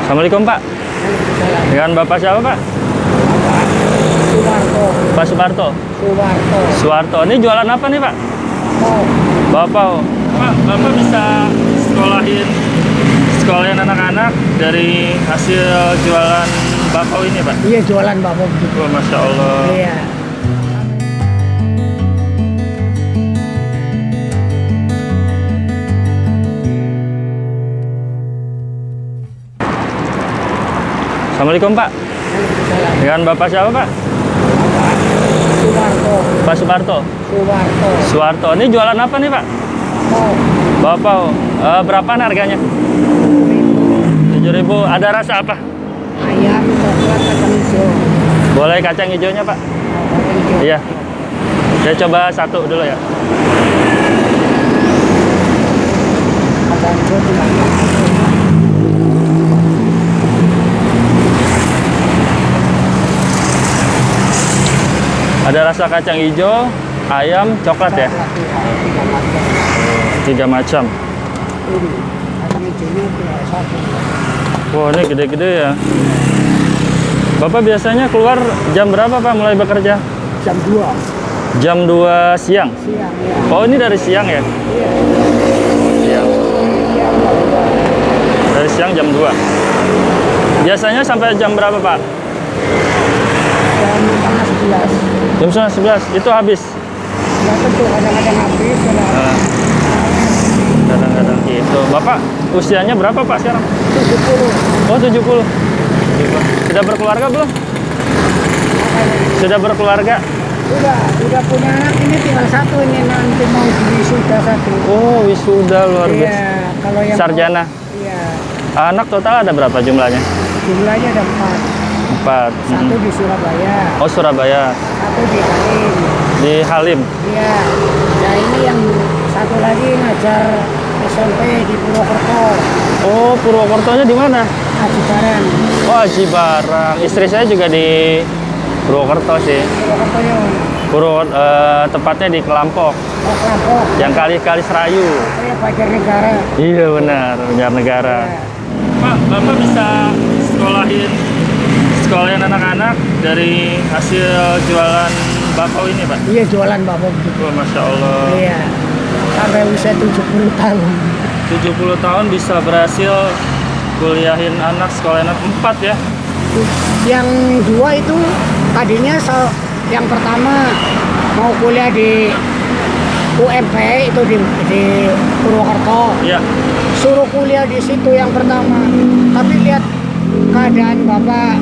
Assalamualaikum Pak. Dengan Bapak siapa Pak? Suwarto. Pak Suparto. Suwarto. Suwarto. Ini jualan apa nih Pak? Oh, Bapak. Pak, Bapak bisa sekolahin anak-anak dari hasil jualan bakau ini Pak? iya jualan bakau gitu. Oh, Masya Allah. Iya. Assalamualaikum Pak. Dengan Bapak siapa Pak? Suwarto. Pak Suparto. Suwarto. Suwarto. Ini jualan apa nih Pak? Oh, Bapak. Berapa harganya? 7.000. Ada rasa apa? ayam, coklat, kacang hijau. Boleh kacang hijaunya Pak? Kacang hijau. Iya. Saya coba satu dulu ya. Kacang hijau juga. Ada rasa kacang hijau, ayam, coklat ya? Tiga macam. Ini kacang hijaunya cuma satu. Wah, ini gede-gede ya. Bapak biasanya keluar jam berapa Pak mulai bekerja? Jam 2 Jam 2 siang? siang ya. Oh, ini dari siang ya? Iya. Siang. Dari siang jam 2. Biasanya sampai jam berapa Pak? Jam 11. Jam 11 itu habis? Ya tentu kadang-kadang habis. Kadang-kadang gitu. Bapak usianya berapa Pak sekarang? 70. Oh, 70. Sudah berkeluarga belum? Sudah berkeluarga? Udah punya anak, ini tinggal satu, ini nanti mau wisuda satu. Oh, wisuda luar biasa. Iya, kalau yang Sarjana. Iya, Anak total ada berapa jumlahnya? jumlahnya ada 4. 4. Satu di Surabaya, Oh, Surabaya. satu di Halim. Di Halim. Iya, nah ini yang satu lagi ngajar SMP di Purwokerto, Oh, Purwokertonya di mana? Aji Barang. Oh, Aji Barang. Istri saya juga di Purwokerto sih. Purwokerto Tepatnya di Kelampok. oh Kelampok. Yang kali-kali Serayu. Saya Banjar Negara. Iya benar, Banjarnegara. Pak, Bapak bisa sekolahin anak-anak dari hasil jualan bakau ini Pak? Iya jualan bakau gitu. Oh, Masya Allah. Iya, sampai usia 70 tahun. 70 tahun bisa berhasil kuliahin anak, sekolahin anak 4 ya? Yang 2 itu tadinya yang pertama mau kuliah di UMP itu di Purwokerto, Iya. suruh kuliah di situ yang pertama, tapi lihat keadaan bapak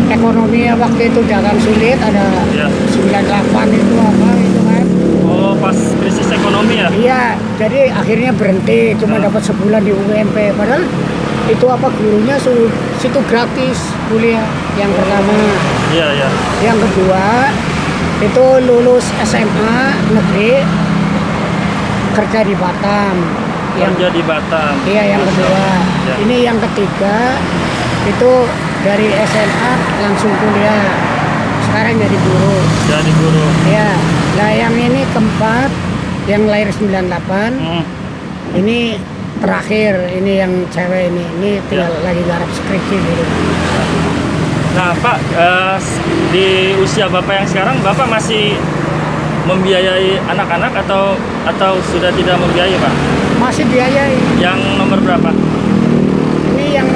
ekonomi waktu itu dagang sulit, ada Iya. 98 itu apa itu kan. Oh, pas krisis ekonomi ya? Iya, jadi akhirnya berhenti, cuma dapat sebulan di UMP. Padahal itu apa gurunya suruh situ gratis kuliah yang pertama. Iya, iya. Yang kedua itu lulus SMA negeri kerja di Batam. Kerja di Batam. Iya yang Masya kedua. Allah. Ya. Ini yang ketiga itu dari SMA langsung kuliah. Sekarang jadi guru. Jadi guru. Ya. Nah yang ini keempat yang lahir 98. Ini terakhir, ini yang cewek ini tinggal lagi garap skripsi gitu. Nah Pak, di usia Bapak yang sekarang, Bapak masih membiayai anak-anak atau sudah tidak membiayai Pak? Masih biayai. Yang nomor berapa? Ini yang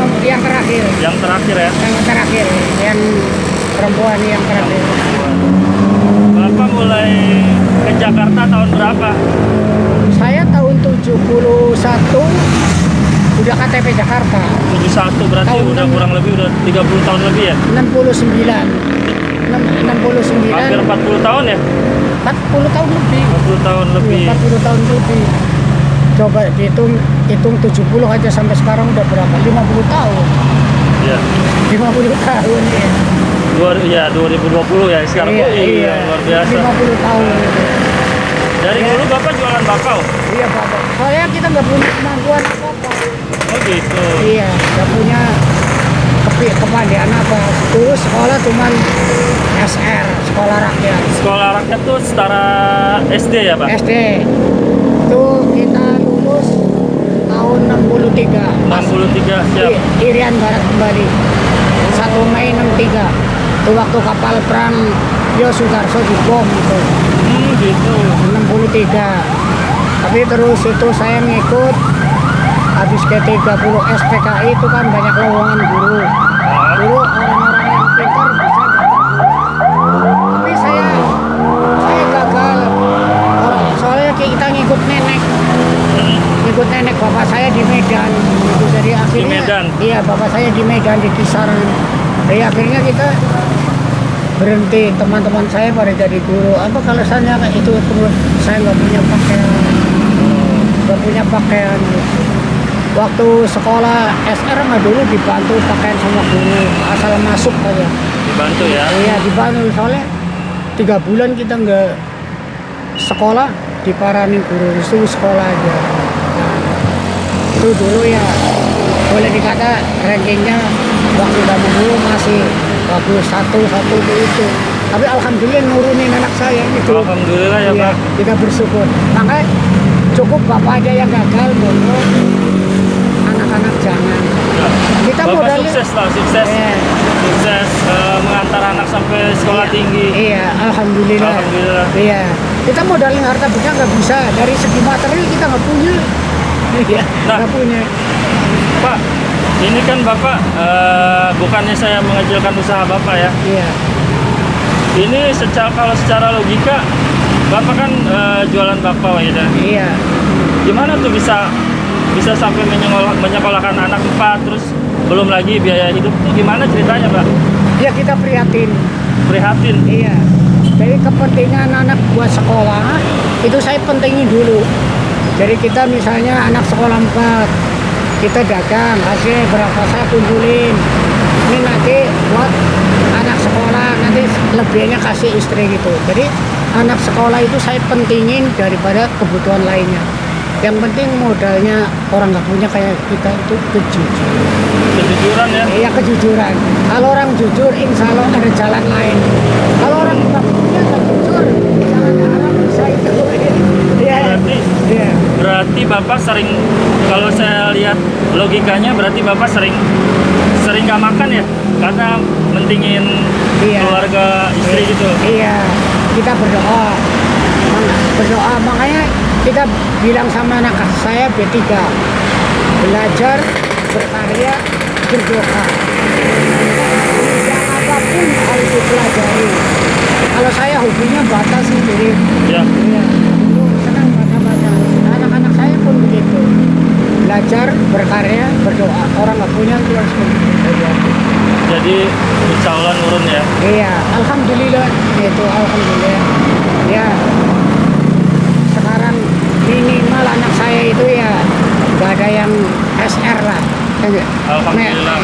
terakhir. Yang terakhir ya? Yang terakhir, yang perempuan yang terakhir. Bapak mulai ke Jakarta tahun berapa? Saya tahun 71 udah KTP Jakarta. 71 berarti Tahun udah kurang lebih udah 30 tahun lebih ya? 69. 69. Hampir 40 tahun ya? 40 tahun lebih. 40 tahun lebih. 40 tahun lebih. Coba hitung 70 aja sampai sekarang udah berapa? 50 tahun. Iya. 50 tahun ya. 2020 ya sekarang. Iya, Luar biasa. 50 tahun. Dari dulu Bapak jualan bakau? Iya Bapak. Soalnya kita nggak punya kemampuan apa-apa. Oh gitu. Iya, nggak punya kepandaian apa. Dulu sekolah cuman SR, sekolah rakyat. Sekolah rakyat tuh setara SD ya Pak? SD. Itu kita lulus tahun 63. 63 siap. Irian Barat kembali. 1 Mei 63. Itu waktu kapal perang Yosudarso dibom itu. Gitu. 63. Tapi terus itu saya ngikut habis ke 30 SPKI itu kan banyak lowongan guru. Dulu orang-orang yang pintar bisa dapat guru. Tapi saya gagal. Soalnya kita ngikut nenek. Ngikut nenek bapak saya di Medan. Itu jadi akhirnya. Di Medan? Iya, bapak saya di Medan di Kisaran. Jadi akhirnya kita berhenti, teman-teman saya pada jadi guru. Apa kalau saya itu saya nggak punya pakaian, waktu sekolah SR mah dulu dibantu pakaian sama guru asal masuk aja. Dibantu ya? Iya dibantu, soalnya 3 bulan kita nggak sekolah diparanin guru itu sekolah aja. Nah, itu dulu ya boleh dikata rankingnya waktu zaman dulu masih bagus satu itu, tapi alhamdulillah nurunin anak saya itu. Alhamdulillah ya iya, Pak. kita bersyukur. Makanya cukup bapak aja yang gagal, bono anak-anak jangan. Ya. Kita Bapak modalnya sukses lah, sukses. Iya. Sukses mengantar anak sampai sekolah tinggi. Iya, alhamdulillah. Alhamdulillah. Iya, kita modalin harta benda nggak bisa, dari segi material kita nggak punya. Iya, Nah. nggak punya. Pak, ini kan Bapak bukannya saya mengecilkan usaha Bapak ya. Iya, Ini kalau secara logika Bapak kan jualan bakpao ya. iya. Gimana tuh bisa sampai menyekolahkan anak 4, terus belum lagi biaya hidup tuh gimana ceritanya Pak? Ya kita prihatin. Prihatin. Iya. Jadi kepentingan anak buat sekolah itu saya pentingin dulu. Jadi kita misalnya anak sekolah 4, kita dagang, hasilnya berapa saya kumpulin. Ini nanti buat anak sekolah, nanti lebihnya kasih istri gitu. Jadi anak sekolah itu saya pentingin daripada kebutuhan lainnya. Yang penting modalnya orang nggak punya kayak kita itu kejujuran. Kejujuran ya. Iya kejujuran. Kalau orang jujur, insya Allah ada jalan lain. Kalau orang nggak punya nggak jujur, jangan harap bisa itu. Iya. Iya. Berarti Bapak sering, kalau saya lihat logikanya berarti Bapak sering nggak makan ya, karena mentingin Iya. keluarga istri gitu. Iya. Kita berdoa, makanya kita bilang sama anak saya B3, belajar, berkarya, berdoa. Yang apapun harus dipelajari. Kalau saya hobinya baca sendiri. Ya. Iya, dulu senang baca-baca. Anak-anak saya pun begitu. Belajar, berkarya, berdoa. Orang nggak punya itu harus begitu. Jadi insya Allah nurun ya. Iya, alhamdulillah. Itu alhamdulillah. Ya, sekarang minimal anak saya itu ya nggak ada yang SR lah. Alhamdulillah.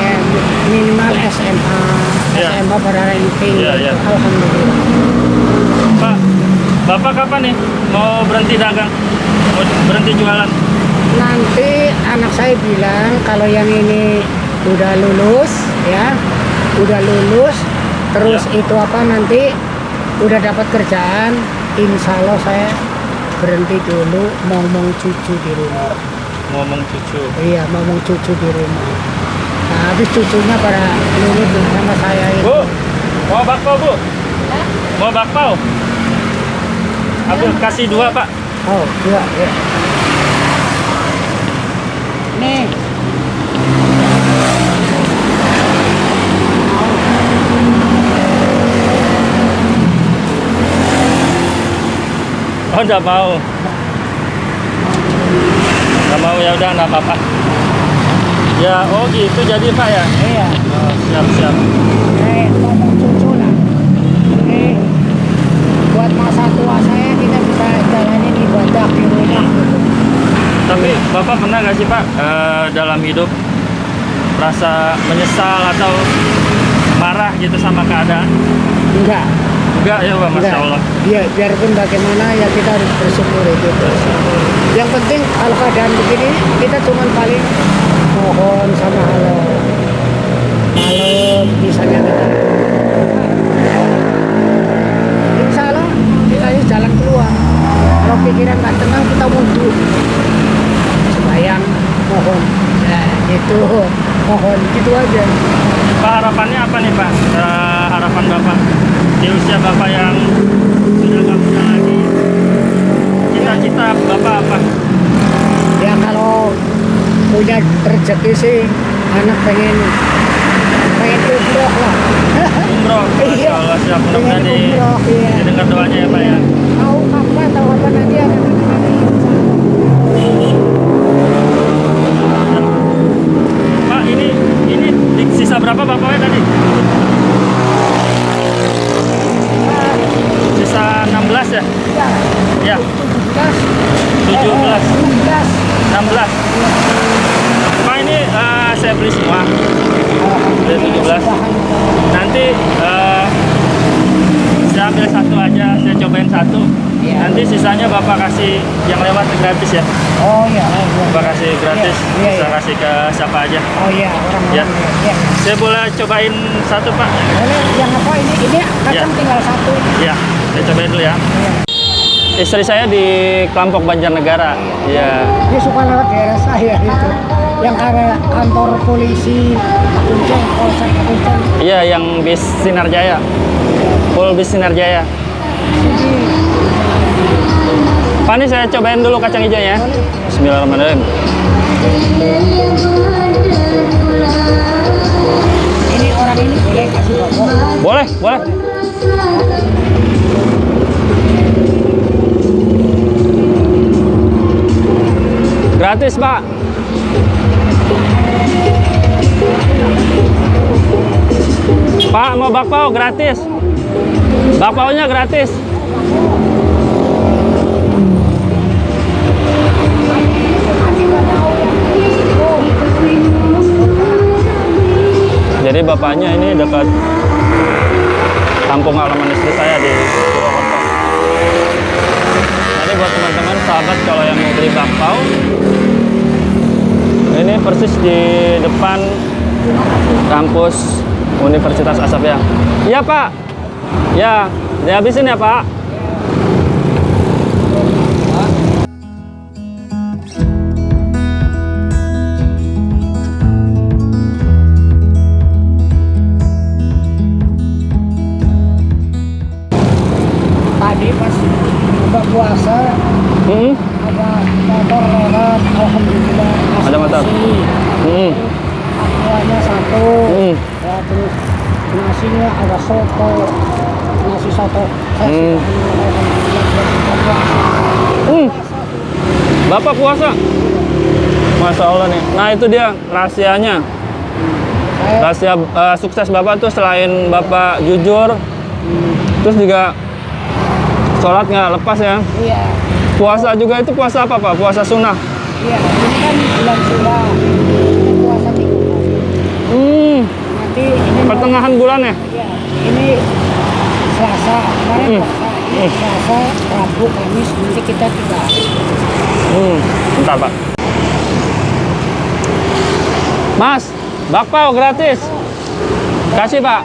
Minimal SMA, Iya. SMA pada ranking. Iya, iya. Alhamdulillah. Pak, Bapak kapan nih mau berhenti dagang? Mau berhenti jualan? Nanti anak saya bilang kalau yang ini udah lulus ya, udah lulus, terus Ya. itu apa nanti udah dapat kerjaan, insya Allah saya berhenti dulu, ngomong cucu di rumah. Ngomong cucu. Iya, ngomong cucu di rumah. Nah, habis cucunya pada nurut sama saya itu. Bu, mau bakpao Bu? Mau bakpao? Ambil, kasih 2 Pak. Oh, iya, iya. Nih. Oh, nggak mau. Nggak mau, ya udah nggak apa-apa. Ya, oh gitu jadi Pak ya. Iya. Oh, siap. Ngomong cucu lah. Buat masa tua saya kita bisa jalanin ibadah di rumah gitu. Tapi Bapak pernah nggak sih Pak dalam hidup rasa menyesal atau marah gitu sama keadaan? Enggak. Enggak ya Pak, Masya Enggak. Allah. Ya, biarpun bagaimana ya kita harus bersyukur gitu. Yang penting kalau keadaan begini kita cuma paling mohon sama Allah. Kalau misalnya kita insya Allah kita ini jalan keluar. Kalau pikiran nggak tenang kita wudhu, sembahyang, mohon itu mohon gitu aja. Pak, harapannya apa nih Pak? Harapan Bapak di usia Bapak yang sudah nggak muda lagi, cita-cita Bapak apa? Ya kalau punya rezeki sih anak pengen umroh lah. Umroh, Masya Allah, siap. Mudah-mudahan Pengen umroh, iya. didengar doanya ya Pak ya. Tahu apa nanti ada Pak, ini sisa berapa Bapaknya tadi? Sisa 16 ya? Ya, 17, 16. Pak, ini saya beli semua. Udah 17. Nanti saya ambil satu aja, saya cobain satu. Iya. Nanti sisanya Bapak kasih yang lewat gratis ya. Oh iya. Bapak kasih gratis, Iya, bisa iya. kasih ke siapa aja. Oh iya, orang-orang. Ya. Ya. Saya boleh cobain satu Pak? Boleh, yang apa ini? Ini kacang Ya. tinggal satu. Ya, saya cobain dulu ya. Iya. Istri saya di Kelompok Banjarnegara. Iya. Dia suka lewat daerah saya itu. Yang karena kantor polisi Kuncen, Polsek Kuncen. Iya, yang bis Sinarjaya. Full bis Sinarjaya. Jadi Pak, ini saya cobain dulu kacang hijaunya. Bismillahirrahmanirrahim. ini orang ini boleh kasih bapak. Boleh, boleh. Gratis, Pak. Pak, mau bakpao gratis. Bakpaonya gratis. Jadi bapaknya ini dekat kampung halaman istri saya di Purwokerto. Jadi buat teman-teman sahabat kalau yang mau beli bakpao, ini persis di depan kampus Universitas Asabia. Iya Pak, ya dihabisin ya Pak. Tadi pas buka puasa ada motor lewat, alhamdulillah. Ada motor. Aquanya satu. Ya, terus nasinya ada soto, nasi soto. Bapak puasa? Masya Allah nih. Nah itu dia rahasianya. Rahasia sukses Bapak tuh selain Bapak jujur, terus juga sholat nggak lepas ya. Iya, Puasa juga itu puasa apa Pak? Puasa sunnah. iya. Ini kan bulan sunnah. Ini puasa 3 hari. Nanti ini Pertengahan bulan ya? Iya, ini Selasa, kemarin puasa. Ini Selasa, Rabu, Kamis, nanti kita 3 hari. Bentar Pak. Mas, bakpao gratis. Kasih Pak.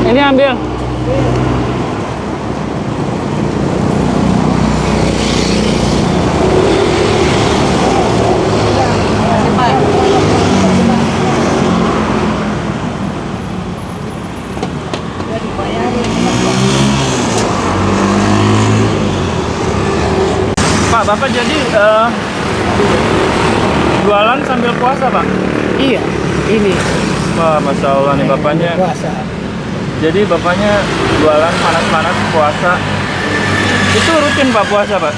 Ini ambil. Pak, Bapak jadi jualan sambil puasa Pak? Iya, ini Wah, Masya Allah nih Bapaknya. puasa. Jadi Bapaknya jualan panas-panas puasa. Itu rutin Pak puasa Pak?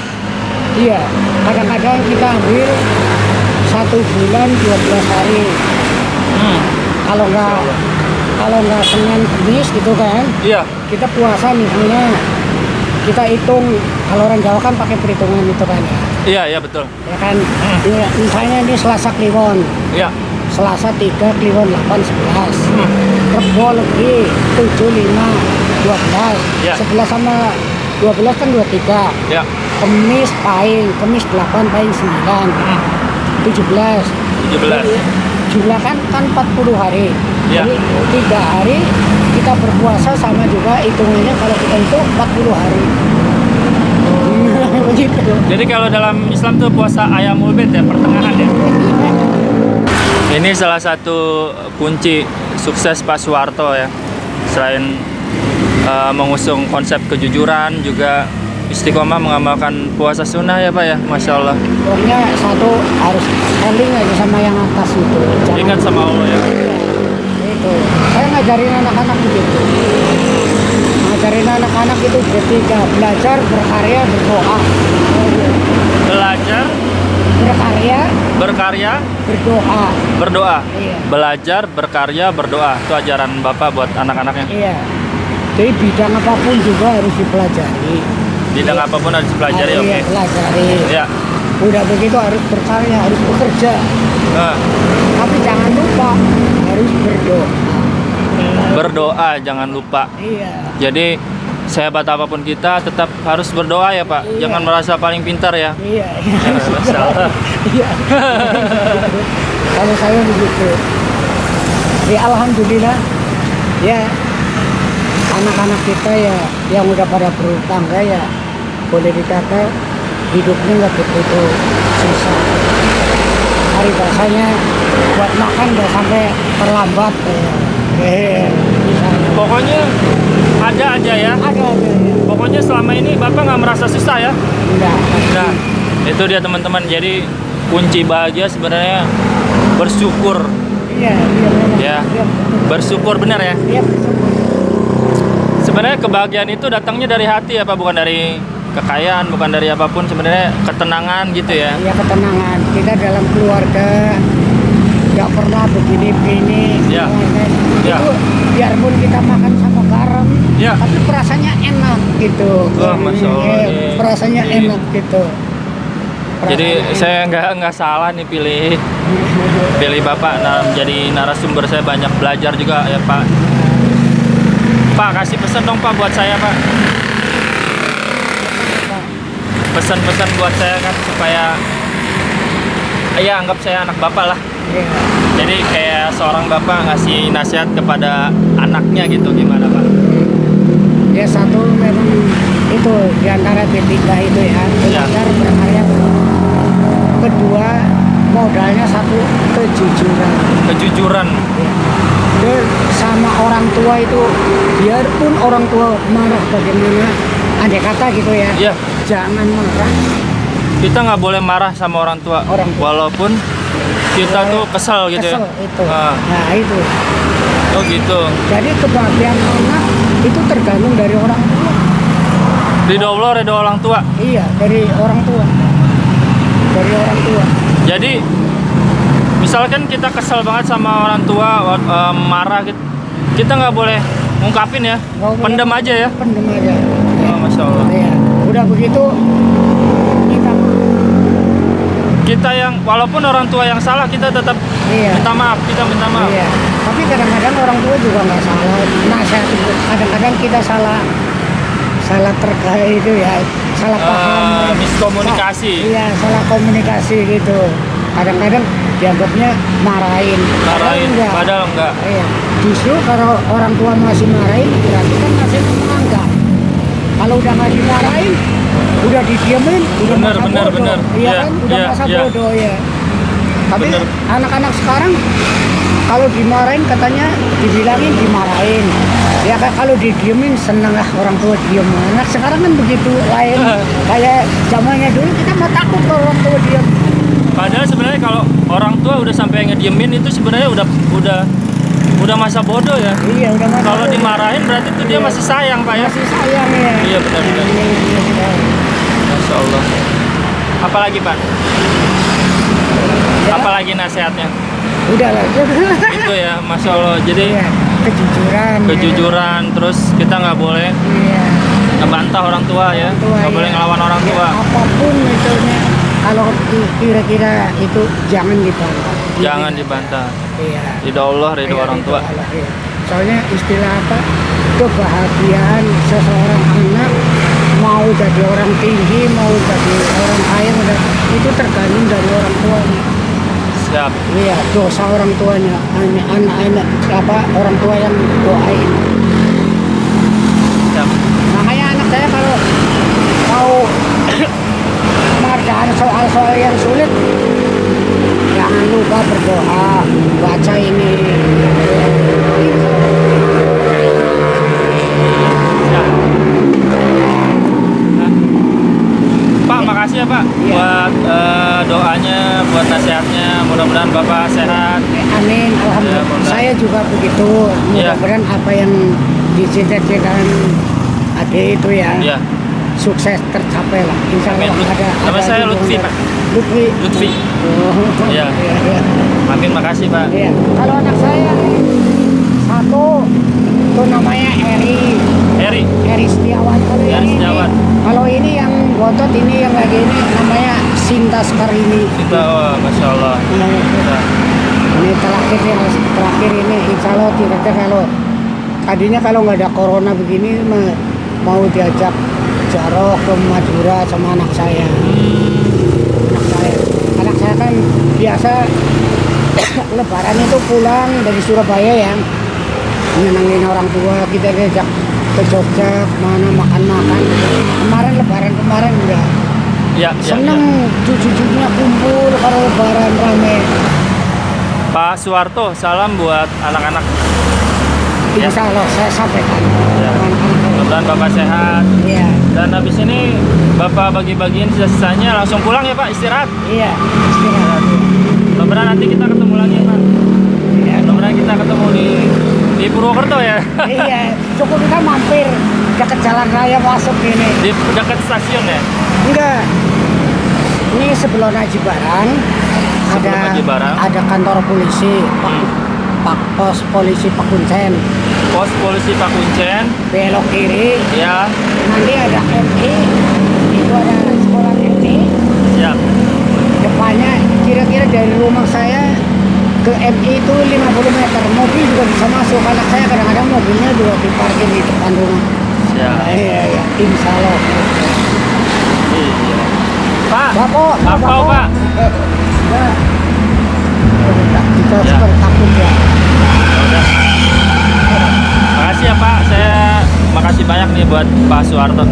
Iya, kadang-kadang kita ambil 1 bulan 12 hari. Kalau nggak Senin Kamis gitu kan, Iya. kita puasa misalnya kita hitung, kalau orang Jawa kan pakai perhitungan itu kan ya. Iya, iya betul. Ya kan, ya, misalnya ini Selasa Kliwon, Iya. Selasa 3 Kliwon 8 11, Rebo lagi 7 5 12, Ya. 11 sama 12 kan 23. Iya. Kemis Pahing, Kemis 8 Pahing 9, 17. 17. Jadi, jumlah kan 40 hari. Ya. Jadi 3 hari kita berpuasa sama juga hitungannya kalau kita itu 40 hari. begitu. Jadi kalau dalam Islam tuh puasa ayamul bid ya, pertengahan ya. Ini salah satu kunci sukses Pak Soeharto ya. Selain mengusung konsep kejujuran, juga istiqomah mengamalkan puasa sunnah ya Pak ya, Masya Allah. Pokoknya satu harus saling aja sama yang atas itu. Jangan Ingat sama Allah ya. itu. Saya ngajarin anak-anak begitu. Ngajarin anak-anak itu bertiga, belajar, berkarya, berdoa. Belajar, Berkarya, berkarya, berdoa. berdoa. Iya. Belajar, berkarya, berdoa. Itu ajaran Bapak buat anak-anaknya. Iya. Jadi bidang apapun juga harus dipelajari. Bidang apapun harus dipelajari, Iya, oke. pelajari. Ya. Udah begitu harus berkarya, harus bekerja. Nah, Tapi jangan lupa harus berdoa. berdoa jangan lupa. Iya. Jadi sehebat apapun kita tetap harus berdoa ya Pak. Iya. Jangan merasa paling pintar ya. Iya. Masya Allah. Iya. Kalau saya begitu. Ya alhamdulillah. Ya anak-anak kita ya yang udah pada bertangga ya boleh dikata hidupnya nggak begitu susah. Hari biasanya buat makan udah sampai terlambat ya. Misalnya. Pokoknya ada aja ya. Ada ya. Pokoknya selama ini Bapak nggak merasa susah ya. Enggak. Nah, itu dia teman-teman. Jadi kunci bahagia sebenarnya bersyukur. Iya, iya memang. Ya. Iya, Bersyukur benar ya. iya, bersyukur. Sebenarnya kebahagiaan itu datangnya dari hati ya Pak, bukan dari kekayaan, bukan dari apapun, sebenarnya ketenangan gitu ya. Ya ketenangan kita dalam keluarga nggak pernah begini-begini. Ya. Ya. Itu biarpun kita makan sama garam, Ya. tapi rasanya enak gitu. Wah, Masya Allah. Rasanya Jadi- enak gitu. Jadi Rasanya saya nggak salah nih pilih Bapak menjadi narasumber. Saya banyak belajar juga ya Pak. Pak, kasih pesan dong Pak buat saya Pak. Pesan-pesan buat saya kan supaya ya anggap saya anak Bapak lah. Iya. Jadi kayak seorang Bapak ngasih nasihat kepada anaknya gitu, gimana Pak? Ya satu memang itu diantara tiga itu ya, belajar berkarya. Kedua modalnya satu kejujuran. Kejujuran. Ya. Dan sama orang tua itu biarpun orang tua marah bagaimana, andai kata gitu ya, Iya, jangan marah. kita nggak boleh marah sama orang tua. Orang tua. Walaupun kita tuh kesel gitu Kesel ya. itu. Ah. Nah itu. Oh gitu. Jadi kebahagiaan anak itu tergantung dari orang tua. Ridho Allah, ridho orang tua. Iya, dari orang tua. Dari orang tua. Jadi misalkan kita kesel banget sama orang tua, marah gitu, kita nggak boleh ngungkapin ya, Nggak boleh. pendem aja ya. Pendem aja. Oh, Masya Allah. Iya. Udah begitu kita Kita yang walaupun orang tua yang salah, kita tetap iya. minta maaf, kita minta maaf. Iya. Tapi kadang-kadang orang tua juga nggak salah. Nasihat itu kadang-kadang kita salah terkait itu ya, salah paham. Miskomunikasi. Iya, salah komunikasi gitu. Kadang-kadang dianggapnya marahin. Marahin, enggak. padahal enggak. Iya. Justru kalau orang tua masih marahin, berarti kan masih menganggap. Kalau udah nggak dimarahin, udah didiemin, udah Bener, masa bener, bodoh. bener. Iya Iya, kan, udah iya, masa iya. bodoh ya. Tapi Bener. anak-anak sekarang kalau dimarahin katanya dibilangin dimarahin. Ya kan kalau didiemin seneng lah orang tua diem. Anak sekarang kan begitu lain. Kayak zamannya dulu kita mah takut kalau orang tua diem. Padahal sebenarnya kalau orang tua udah sampai ngediemin itu sebenarnya udah masa bodoh ya. Iya udah masa Kalau bodoh. dimarahin berarti itu dia Iya. masih sayang Pak ya. Masih sayang ya. Iya, benar-benar. Iya. Masya Allah. Apalagi Pak? Ya, Apalagi nasihatnya? udah lah. Itu ya, Masya Allah. Jadi Iya, kejujuran. kejujuran, terus kita nggak boleh Iya. ngebantah orang tua ya, Orang tua, nggak boleh iya. ngelawan orang Ya, tua. apapun misalnya kalau kira-kira itu jangan dibantah. Jangan dibantah. Iya. Ridho Allah, ridho Iya, orang ridho tua. Allah, iya. Soalnya istilah apa? Kebahagiaan seseorang anak mau jadi orang tinggi, mau jadi orang kaya, itu tergantung dari orang tuanya. Siap. Iya, dosa orang tuanya, anak-anak apa orang tua yang doain. Siap. Makanya anak saya kalau mau kesusahan, soal-soal yang sulit, jangan lupa berdoa, baca ini. Ya. Nah, Pak, makasih ya Pak Iya. buat doanya, buat nasihatnya. Mudah-mudahan Bapak sehat. Amin, alhamdulillah. mudah-mudahan. Saya juga begitu. Iya. Mudah-mudahan apa yang dicita-citakan adik itu ya, Ya, sukses tercapai lah. Insya Allah Amin. ada. Nama saya dukungan Lutfi, dari- Pak. Lutfi. Lutfi. Oh, Iya. iya. Amin, makasih Pak. Iya. Kalau anak saya satu itu namanya Eri. Eri Setiawan. Kalau ini yang gotot ini yang lagi ini namanya Sinta Skarini. Kita, wah, Masya Allah. Kita. Ini terakhir ini insya Allah tidak kalau tadinya kalau nggak ada corona begini mau diajak jaroh ke Madura sama anak saya. Anak saya kan biasa Lebaran itu pulang dari Surabaya ya, nyenengin orang tua, kita diajak ke Jogja mana makan-makan. Kemarin Lebaran kemarin udah Ya, seneng, cucu-cucunya kumpul kalau Lebaran rame. Pak Suwarto, salam buat anak-anak. Ya. Insya Allah saya sampaikan. Ya. Anak-anak. Mudah-mudahan Bapak sehat. Iya, Dan habis ini Bapak bagi-bagiin sisa-sisanya langsung pulang ya Pak, istirahat. iya, istirahat. Mudah-mudahan nanti kita ketemu lagi ya Pak. Iya, Mudah-mudahan kita ketemu di Purwokerto ya. iya, cukup kita mampir dekat jalan raya masuk ini. Di dekat stasiun ya. Enggak, ini sebelum Haji Barang Sebelum Haji Barang. ada kantor polisi, Pak Pos Polisi Pak Kuncen, Pos Polisi Pak Kuncen. belok kiri, Ya, nanti ada MI, itu ada sekolah MI. siap. Depannya kira-kira dari rumah saya ke MI itu 50 meter, mobil juga bisa masuk. Anak saya kadang-kadang mobilnya juga diparkir di depan rumah. Siap. Iya, iya, insya Allah. Iya. Pak, Bapak, Bapak, Pak. Ya. Kita Ya. seperti takut ya. Udah. Makasih ya Pak, saya makasih banyak nih buat Pak Suwarto.